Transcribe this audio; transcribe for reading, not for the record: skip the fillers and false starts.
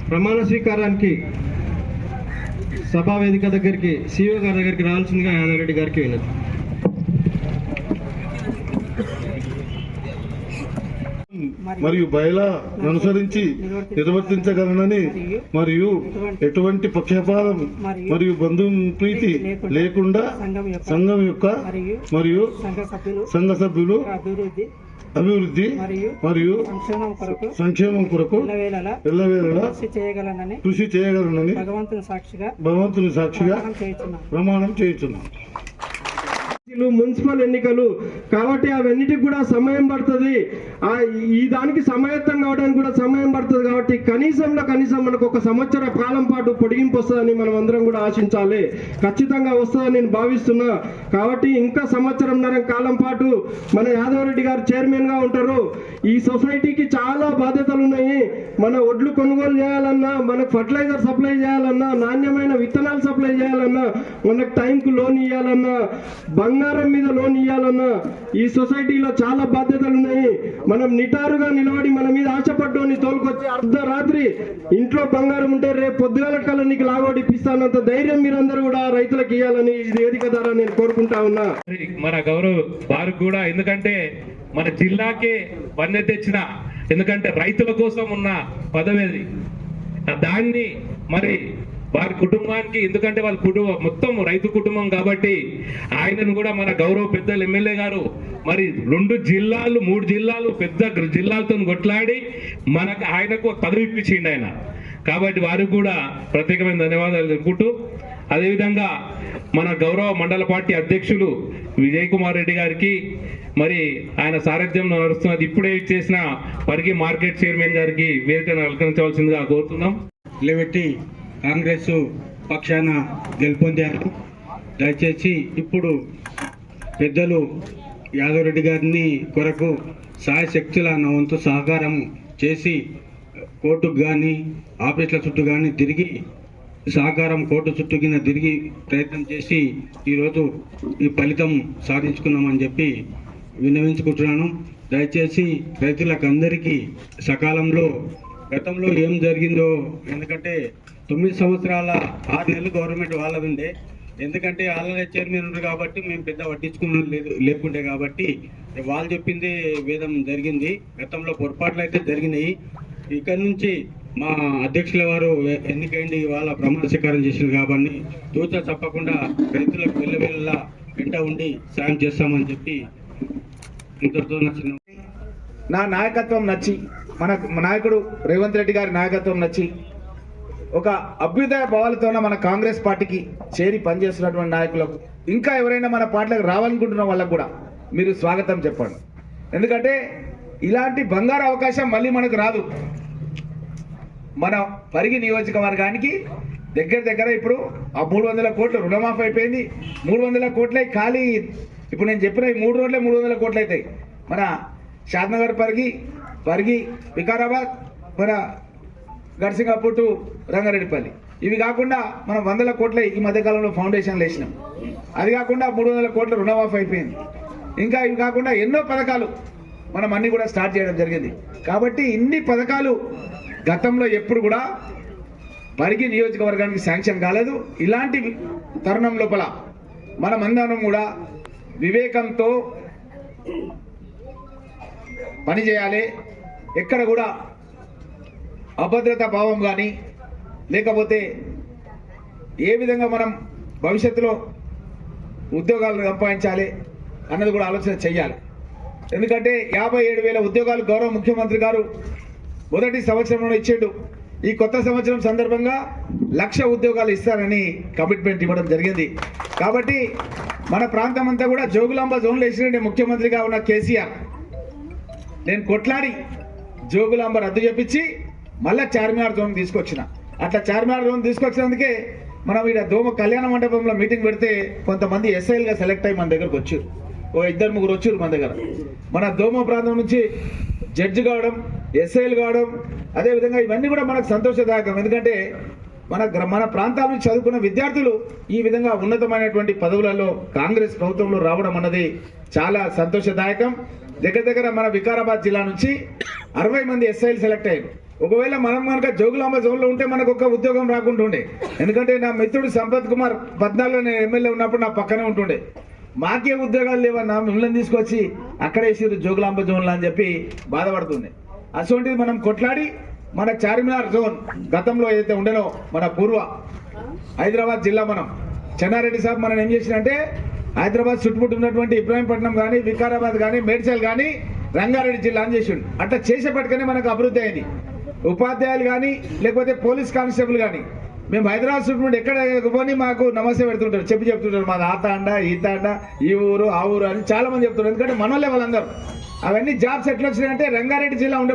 ప్రమాణ స్వీకారానికి సభా వేదిక దగ్గరికి సిఇఓ గారి దగ్గరికి రావాల్సిందిగా యాదవ్ రెడ్డి గారికి వినతి. మరియు బయలా అనుసరించి నిర్వర్తించగలనని మరియు ఎటువంటి పక్షపాతం మరియు బంధుప్రీతి లేకుండా సంఘం యొక్క మరియు సంఘ సభ్యులు అభివృద్ధి మరియు సంక్షేమం కొరకు ఎల్లవేళలా కృషి చేయగలనని భగవంతుని సాక్షిగా ప్రమాణం చేయుచున్నాను. మున్సిపల్ ఎన్నికలు కాబట్టి అవన్నిటికి కూడా సమయం పడుతుంది. ఈ దానికి సమాయత్తం కావడానికి కూడా సమయం పడుతుంది. కాబట్టి కనీసం మనకు ఒక సంవత్సర కాలం పాటు పొడిగింపు వస్తుందని మనం అందరం కూడా ఆశించాలి. ఖచ్చితంగా వస్తుందని నేను భావిస్తున్నా. కాబట్టి ఇంకా సంవత్సరంన్నర కాలం పాటు మన యాదవ్ రెడ్డి గారు చైర్మన్ గా ఉంటారు. ఈ సొసైటీకి చాలా బాధ్యతలు ఉన్నాయి. మన ఒడ్లు కొనుగోలు చేయాలన్నా, మనకు ఫర్టిలైజర్ సప్లై చేయాలన్నా, నాణ్యమైన విత్తనాలు సప్లై చేయాలన్నా, మనకు టైంకు లోన్ ఇవ్వాలన్నా, బంగారం మీద లోన్ ఇవ్వాలన్నా ఈ సొసైటీలో చాలా బాధ్యతలు ఉన్నాయి. మనం నిటారుగా నిలబడి మన మీద ఆశపడ్డోని తోలుకొచ్చి అర్ధరాత్రి ఇంట్లో బంగారం ఉంటే రేపు పొద్దుగాల కల్లా నీకు లాగోడి ఇప్పిస్తానంత ధైర్యం మీరందరూ కూడా రైతులకు ఇవ్వాలని ఈ వేదిక ద్వారా నేను కోరుకుంటా ఉన్నా. మన గౌరవ్ వారికి కూడా, ఎందుకంటే మన జిల్లాకే వన్నె తెచ్చిన, ఎందుకంటే రైతుల కోసం ఉన్న పదవి దాన్ని మరి వారి కుటుంబానికి, ఎందుకంటే వాళ్ళ కుటుంబం మొత్తం రైతు కుటుంబం కాబట్టి ఆయనను కూడా మన గౌరవ పెద్దలు ఎమ్మెల్యే గారు మరి 2 జిల్లాలు 3 జిల్లాలు పెద్ద జిల్లాలతో కొట్లాడి ఆయనకు పదవి ఇప్పించిండు ఆయన. కాబట్టి వారికి కూడా ప్రత్యేకమైన ధన్యవాదాలు తెలుపుకుంటూ, అదేవిధంగా మన గౌరవ మండల పార్టీ అధ్యక్షులు విజయ్ కుమార్ రెడ్డి గారికి మరి ఆయన సారథ్యంలో నడుస్తున్నది ఇప్పుడే చేసిన పరిగి మార్కెట్ చైర్మన్ గారికి వేదికను అలంకరించవలసిందిగా కోరుతున్నాం. నిలబెట్టి కాంగ్రెస్ పక్షాన గెలుపొందారు. దయచేసి ఇప్పుడు పెద్దలు యాదవ్ రెడ్డి గారిని కొరకు సాయశక్తుల నా వంతు సహకారం చేసి కోర్టుకు కానీ ఆఫీసుల చుట్టూ కానీ తిరిగి సహకారం కోర్టు చుట్టూ కింద తిరిగి ప్రయత్నం చేసి ఈరోజు ఈ ఫలితం సాధించుకున్నామని చెప్పి విన్నవించుకుంటున్నాను. దయచేసి రైతులకు అందరికీ సకాలంలో గతంలో ఏం జరిగిందో, ఎందుకంటే 9 సంవత్సరాల 6 నెలలు గవర్నమెంట్ వాళ్ళది ఉండే, ఎందుకంటే వాళ్ళ చైర్మన్ ఉన్నారు కాబట్టి మేము పెద్ద పట్టించుకున్న లేకుండే కాబట్టి వాళ్ళు చెప్పింది వేదం జరిగింది. గతంలో పొరపాట్లు అయితే జరిగినాయి. ఇక్కడ నుంచి మా అధ్యక్షుల వారు ఎన్నికైంది, వాళ్ళ ప్రమాణ స్వీకారం చేసింది కాబట్టి తూచా తప్పకుండా రైతులకు వెళ్ళ వెంట ఉండి సాయం చేస్తామని చెప్పి ఇంతటితో నా నాయకత్వం నచ్చి, మన నాయకుడు రేవంత్ రెడ్డి గారి నాయకత్వం నచ్చి ఒక అభ్యుదయ భావాలతో మన కాంగ్రెస్ పార్టీకి చేరి పనిచేస్తున్నటువంటి నాయకులకు, ఇంకా ఎవరైనా మన పార్టీలకు రావాలనుకుంటున్న వాళ్ళకు కూడా మీరు స్వాగతం చెప్పండి. ఎందుకంటే ఇలాంటి బంగారు అవకాశం మళ్ళీ మనకు రాదు. మన పరిగి నియోజకవర్గానికి దగ్గర ఇప్పుడు ఆ 300 కోట్లు రుణమాఫీ అయిపోయింది. 300 కోట్లే ఖాళీ. ఇప్పుడు నేను చెప్పిన ఈ 3 రోడ్లే 300 కోట్లు అవుతాయి. మన షాద్నగర్ పరిగి వికారాబాద్, మన గడ్సింగాపూర్ టు రంగారెడ్డిపల్లి, ఇవి కాకుండా మనం 100 కోట్ల ఈ మధ్యకాలంలో ఫౌండేషన్లు వేసినాం. అది కాకుండా 300 కోట్ల రుణమాఫీ అయిపోయింది. ఇంకా ఇవి కాకుండా ఎన్నో పథకాలు మనం అన్ని కూడా స్టార్ట్ చేయడం జరిగింది. కాబట్టి ఇన్ని పథకాలు గతంలో ఎప్పుడు కూడా పరిగి నియోజకవర్గానికి శాంక్షన్ కాలేదు. ఇలాంటి తరుణం లోపల మనమందరం కూడా వివేకంతో పనిచేయాలి. ఎక్కడ కూడా అభద్రతా భావం కానీ లేకపోతే ఏ విధంగా మనం భవిష్యత్తులో ఉద్యోగాలను సంపాదించాలి అన్నది కూడా ఆలోచన చేయాలి. ఎందుకంటే 57,000 ఉద్యోగాలు గౌరవ ముఖ్యమంత్రి గారు మొదటి సంవత్సరంలో ఇచ్చాడు. ఈ కొత్త సంవత్సరం సందర్భంగా 1,00,000 ఉద్యోగాలు ఇస్తారని కమిట్మెంట్ ఇవ్వడం జరిగింది. కాబట్టి మన ప్రాంతం అంతా కూడా జోగులాంబ జోన్లో వేసినట్టు ముఖ్యమంత్రిగా ఉన్న కేసీఆర్ నేను కొట్లాడి జోగులాంబ రద్దు చేపించి మళ్ళీ చార్మినార్ జోన్ తీసుకొచ్చిన. అట్లా చార్మినార్ జోన్ తీసుకొచ్చినందుకే మనం ఇక్కడ దోమ కళ్యాణ మండపంలో మీటింగ్ పెడితే కొంతమంది ఎస్ఐలుగా సెలెక్ట్ అయ్యి మన దగ్గరకు వచ్చారు. 2-3 వచ్చారు మన దగ్గర. మన దోమ ప్రాంతం నుంచి జడ్జి కావడం, ఎస్ఐలు కావడం, అదేవిధంగా ఇవన్నీ కూడా మనకు సంతోషదాయకం. ఎందుకంటే మన ప్రాంతాల నుంచి చదువుకున్న విద్యార్థులు ఈ విధంగా ఉన్నతమైనటువంటి పదవులలో కాంగ్రెస్ ప్రభుత్వంలో రావడం అన్నది చాలా సంతోషదాయకం. దగ్గర మన వికారాబాద్ జిల్లా నుంచి 60 మంది ఎస్ఐలు సెలెక్ట్ అయ్యారు. ఒకవేళ మనం కనుక జోగులాంబ జోన్లో ఉంటే మనకు ఒక ఉద్యోగం రాకుంటుండే. ఎందుకంటే నా మిత్రుడు సంపత్ కుమార్ 14లో నేను ఎమ్మెల్యే ఉన్నప్పుడు నా పక్కనే ఉంటుండే. మాకే ఉద్యోగాలు లేవన్నా, మిమ్మల్ని తీసుకొచ్చి అక్కడే వేసారు జోగులాంబ జోన్లు అని చెప్పి బాధపడుతుంది. అటువంటిది మనం కొట్లాడి మన చార్మినార్ జోన్ గతంలో ఏదైతే ఉండేనో మన పూర్వ హైదరాబాద్ జిల్లా, మనం చెన్నారెడ్డి సాబ్ మనం ఏం చేసినంటే హైదరాబాద్ చుట్టుముట్టు ఉన్నటువంటి ఇబ్రాహీంపట్నం కానీ, వికారాబాద్ కానీ, మేడ్చల్ కానీ రంగారెడ్డి జిల్లా అని చేసిండు. అట్లా చేసేపటికనే మనకు అభివృద్ధి అయింది. ఉపాధ్యాయులు కానీ లేకపోతే పోలీస్ కానిస్టేబుల్ కానీ మేము హైదరాబాద్ చుట్టుముట్టు ఎక్కడ పోని మాకు నమస్తే పెడుతుంటారు, చెప్తుంటారు మాది ఆ తాండ ఈ తాండ ఈ ఊరు ఆ ఊరు అని చాలా మంది చెప్తున్నారు. ఎందుకంటే మనోళ్ళే వాళ్ళందరూ. అవన్నీ జాబ్స్ ఎట్లా వచ్చినాయంటే రంగారెడ్డి జిల్లా ఉండబట్టి